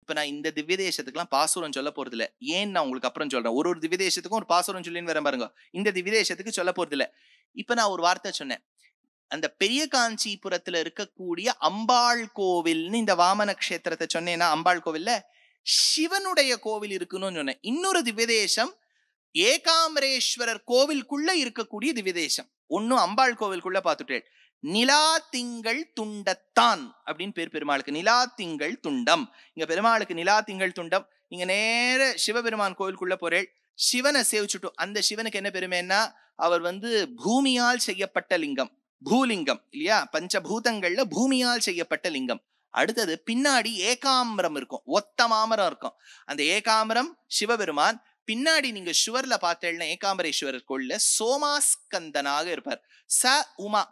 இப்ப நான் இந்த திவ்ய தேசத்துக்குலாம் பாசுரம் சொல்ல போறது இல்ல. ஏன் நான் உங்களுக்கு அப்புறம் சொல்றேன். ஒரு திவ்ய தேசத்துக்கும் ஒரு பாசுரம் சொல்லின்னு வரேன் பாருங்க. இந்த திவ்ய தேசத்துக்கு சொல்ல போறது இல்ல. இப்ப நான் ஒரு வார்த்தை சொன்னேன். அந்த பெரிய காஞ்சிபுரத்துல இருக்கக்கூடிய அம்பாள் கோவில்னு இந்த வாமன கஷேத்திரத்தை சொன்னேன்னா அம்பாள் கோவில்ல சிவனுடைய கோவில் இருக்குன்னு சொன்னேன். இன்னொரு திவ்யதேசம் ஏகாம்பரேஸ்வரர் கோவிலுக்குள்ள இருக்கக்கூடிய திவ்யதேசம். ஒன்னும் அம்பாள் கோவிலுக்குள்ள பார்த்துட்டேன். நிலா திங்கள் துண்டத்தான் அப்படின்னு பேர் பெருமாளுக்கு. நிலா திங்கள் துண்டம். இங்க பெருமாளுக்கு நிலா திங்கள் துண்டம். நீங்க நேர சிவபெருமான் கோவிலுக்குள்ள போறேன். சிவனை சேவிச்சுட்டோம். அந்த சிவனுக்கு என்ன பெருமைன்னா அவர் பூமியால் செய்யப்பட்ட லிங்கம், பூலிங்கம் இல்லையா? பஞ்சபூதங்கள்ல பூமியால் செய்யப்பட்ட லிங்கம். அடுத்தது பின்னாடி ஏகாம்பரம் இருக்கும், ஒத்த மாமரம் இருக்கும். அந்த ஏகாம்பரம் சிவபெருமான். பின்னாடி நீங்க சுவர்ல பார்த்தேன்னா ஏகாம்பரேஸ்வரர் கோயில்ல சோமாஸ்கந்தனாக இருப்பார். ச உமா,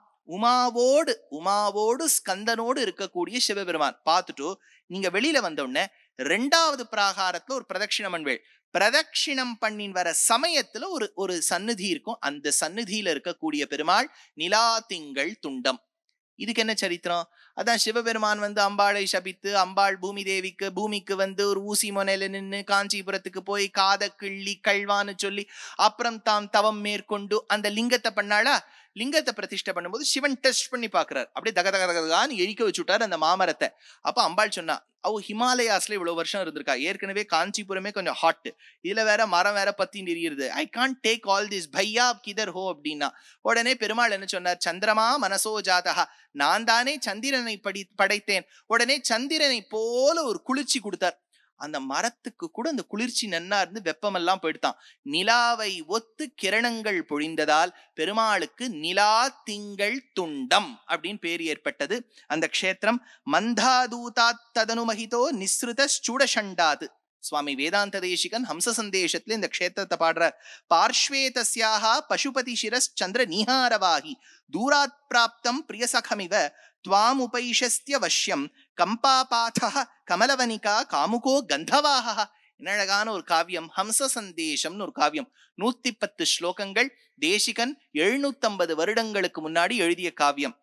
உமாவோடு ஸ்கந்தனோடு இருக்கக்கூடிய சிவபெருமான் பார்த்துட்டு நீங்க வெளியில வந்த உடனே 2வது பிராகாரத்துல ஒரு பிரதட்சிணம் பண்ணுவேள். பிரதட்சிணம் பண்ணின் வர சமயத்துல ஒரு சந்நிதி இருக்கும். அந்த சந்நிதியில இருக்கக்கூடிய பெருமாள் நிலா திங்கள் துண்டம். இதுக்கு என்ன சரித்திரம்? அதான் சிவபெருமான் அம்பாளை சபித்து அம்பாள் பூமி தேவிக்கு பூமிக்கு ஒரு ஊசி முனையில நின்று காஞ்சிபுரத்துக்கு போய் காத கிள்ளி கழ்வான்னு சொல்லி அப்புறம் தாம் தவம் மேற்கொண்டு அந்த லிங்கத்தை பண்ணாளா? லிங்கத்தை பிரதிஷ்டை பண்ணும்போது சிவன் டெஸ்ட் பண்ணி பாக்குறாரு. அப்படியே தகதகதகான்னு எரிக்க வச்சுட்டாரு அந்த மாமரத்தை. அப்ப அம்பாள் சொன்னா, அவ ஹிமாலயாஸ்ல இவ்வளவு வருஷம் இருந்திருக்கா. ஏற்கனவே காஞ்சிபுரமே கொஞ்சம் ஹாட். இதுல வேற மரம் வேற பத்தி நெறியிருது. I can't take all this, பையா கிதர் ஹோ அப்படின்னா. உடனே பெருமாள் என்ன சொன்னார்? சந்திரமா மனசோ ஜாதகா, நான் தானே சந்திரனை படைத்தேன். உடனே சந்திரனை போல ஒரு குளிர்ச்சி கொடுத்தார். அந்த மரத்துக்கு கூட அந்த குளிர்ச்சி நன்னா இருந்து வெப்பமெல்லாம் போயிடுதான். நிலாவை ஒத்து கிரணங்கள் பொழிந்ததால் பெருமாளுக்கு நிலா திங்கள் துண்டம் அப்படின்னு பேர் ஏற்பட்டது. அந்த க்ஷேத்திரம் மந்தாதூதாத் ததனுமஹிதோ நிஸ்ருத சூடசண்டாது. சுவாமி வேதாந்த தேசிகன் ஹம்ச சந்தேஷத்துல இந்த க்ஷேத்திரத்தை பாடுறார். பார்ஷ்வே தஸ்யாஹா பசுபதி சிரஸ் சந்திர நீஹாரவாகி தூராத் பிராப்தம் பிரியசகமிவ துவாம் உபைஷஸ்திய வஷ்யம் கம்பாபாதா கமலவனிகா காமுகோ கந்தவாஹா. என்ன அழகான ஒரு காவியம். ஹம்ச சந்தேஷம்னு ஒரு காவியம். 110 ஸ்லோகங்கள். தேசிகன் 750 வருடங்களுக்கு முன்னாடி எழுதிய காவியம்.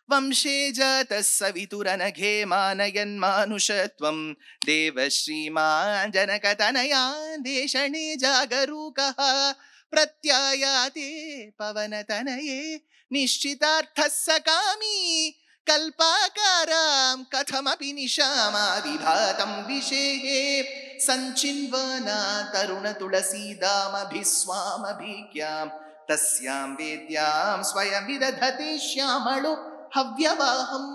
வம்சே ஜாத சவிதுரனகே மானயன் மானுஷத்வம் தேவஸ்ரீமான் ஜனகதனயா தேசனே ஜாகரூகா பிரத்யாயாதே பவனதனயே நிஷ்சிதார்த்த சகாமி கல்பாகாராம் கதமபி நிஷாமா விபாதம் விஷேஹே சஞ்சின்வனா தருண துளசீதாமபிஸ்வாமபிக்யாம் தஸ்யாம் வேத்யாம் ஸ்வயம் விதததே ஷ்யாமளோ ஹவ்யவாஹம்.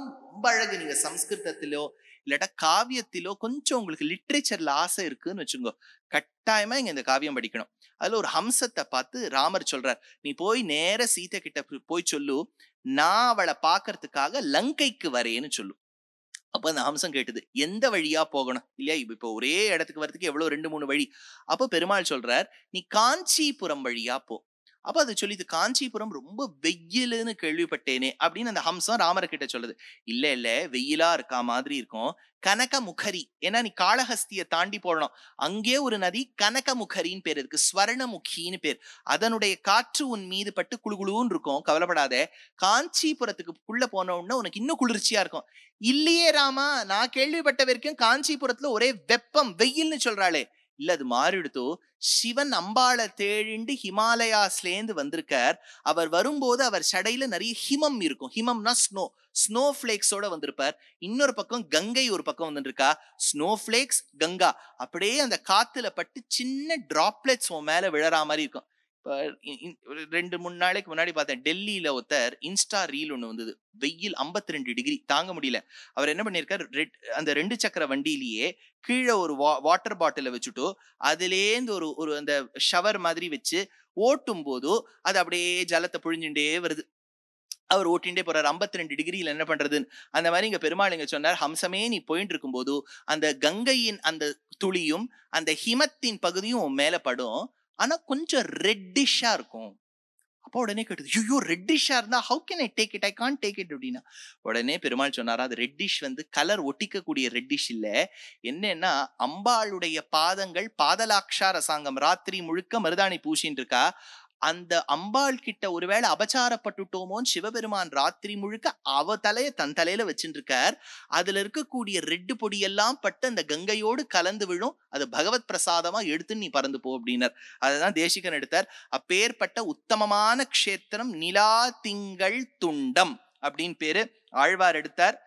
அழகு. நீங்க சம்ஸ்கிருதத்திலோ இல்லாட்டா காவியத்திலோ கொஞ்சம் உங்களுக்கு லிட்ரேச்சர்ல ஆசை இருக்குன்னு வச்சுக்கோ, கட்டாயமா இங்க இந்த காவியம் படிக்கணும். அதுல ஒரு ஹம்சத்தை பார்த்து ராமர் சொல்றார், நீ போய் நேர சீதை கிட்ட போய் சொல்லு, நான் அவளை பாக்குறதுக்காக லங்கைக்கு வரேன்னு சொல்லு. அப்ப அந்த ஹம்சம் கேட்டது, எந்த வழியா போகணும் இல்லையா? இப்ப ஒரே இடத்துக்கு வரதுக்கு எவ்வளவு 2-3 வழி. அப்ப பெருமாள் சொல்றார், நீ காஞ்சிபுரம் வழியா போ. அப்ப அது சொல்லிது, காஞ்சிபுரம் ரொம்ப வெயிலுன்னு கேள்விப்பட்டேனே அப்படின்னு அந்த ஹம்சம் ராமரை கிட்ட சொல்லுது. இல்ல வெயிலா இருக்கா மாதிரி இருக்கும். கனகமுகரி, ஏன்னா நீ காளஹஸ்திய தாண்டி போடணும். அங்கே ஒரு நதி கனகமுகரின்னு பேர் இருக்கு, ஸ்வர்ணமுகின்னு பேர். அதனுடைய காற்று உன் மீது பட்டு குளுகுளுன்னு இருக்கும், கவலைப்படாத. காஞ்சிபுரத்துக்குள்ள போன உடனே உனக்கு இன்னும் குளிர்ச்சியா இருக்கும். இல்லையே ராமா, நான் கேள்விப்பட்ட வரைக்கும் காஞ்சிபுரத்துல ஒரே வெப்பம் வெயில்னு சொல்றாளே. இல்ல, அது மாறிடுத்தோ. சிவன் அம்பாளை தேடிண்டு ஹிமாலயாஸ்லேந்து வந்திருக்கார். அவர் வரும்போது அவர் சடையில நிறைய ஹிமம் இருக்கும். ஹிமம்னா ஸ்னோ பிளேக்ஸோட வந்திருப்பார். இன்னொரு பக்கம் கங்கை ஒரு பக்கம் வந்துருக்கா. ஸ்னோ பிளேக்ஸ், கங்கா அப்படியே அந்த காத்துல பட்டு சின்ன டிராப்லெட்ஸ் மேல விழற மாதிரி இருக்கும். 2-3 நாளைக்கு முன்னாடி பார்த்தேன், டெல்லியில ஒருத்தர் இன்ஸ்டா ரீல் ஒண்ணு வந்தது. வெயில் 52 டிகிரி தாங்க முடியல. அவர் என்ன பண்ணிருக்காரு, அந்த 2 சக்கர வண்டியிலேயே கீழே ஒரு வாட்டர் பாட்டில வச்சுட்டோ அதுலேருந்து ஒரு அந்த ஷவர் மாதிரி வச்சு ஓட்டும் போதோ அது அப்படியே ஜலத்தை பொழிஞ்சுட்டே வருது. அவர் ஓட்டின்டே போறாரு. 52 டிகிரியில என்ன பண்றதுன்னு அந்த மாதிரி இங்க பெருமாள் இங்க சொன்னார், ஹம்சமே நீ போயிட்டு இருக்கும் போது அந்த கங்கையின் அந்த துளியும் அந்த ஹிமத்தின் பகுதியும் மேல படும். ஆனா கொஞ்சம் ரெட்டிஷா இருக்கும். அப்போ உடனே கேட்டது, ஐயோ ரெட்டிஷா இருந்தா how can I take it, I can't take it அப்படின்னா. உடனே பெருமாள் சொன்னாரா, அது ரெட்டிஷ் கலர் ஒட்டிக்கக்கூடிய ரெட்டிஷ் இல்ல. என்னன்னா அம்பாளுடைய பாதங்கள் பாதலாக்ஷா ரசாங்கம், ராத்திரி முழுக்க மருதாணி பூசின்னு இருக்கா. அந்த அம்பாள் கிட்ட ஒருவேளை அபச்சாரப்பட்டுட்டோமோன்னு சிவபெருமான் ராத்திரி முழுக்க அவ தலைய தன் தலையில வச்சுட்டு இருக்கார். அதுல இருக்கக்கூடிய ரெட்டு பொடி எல்லாம் பட்டு அந்த கங்கையோடு கலந்து விழும். அது பகவத் பிரசாதமா எடுத்து நீ பறந்து போ அப்படின்னார். அதுதான் தேசிகன் எடுத்தார். அப்பேற்பட்ட உத்தமமான க்ஷேத்திரம் நிலா திங்கள் துண்டம் அப்படின்னு பேரு. ஆழ்வார் எடுத்தார்.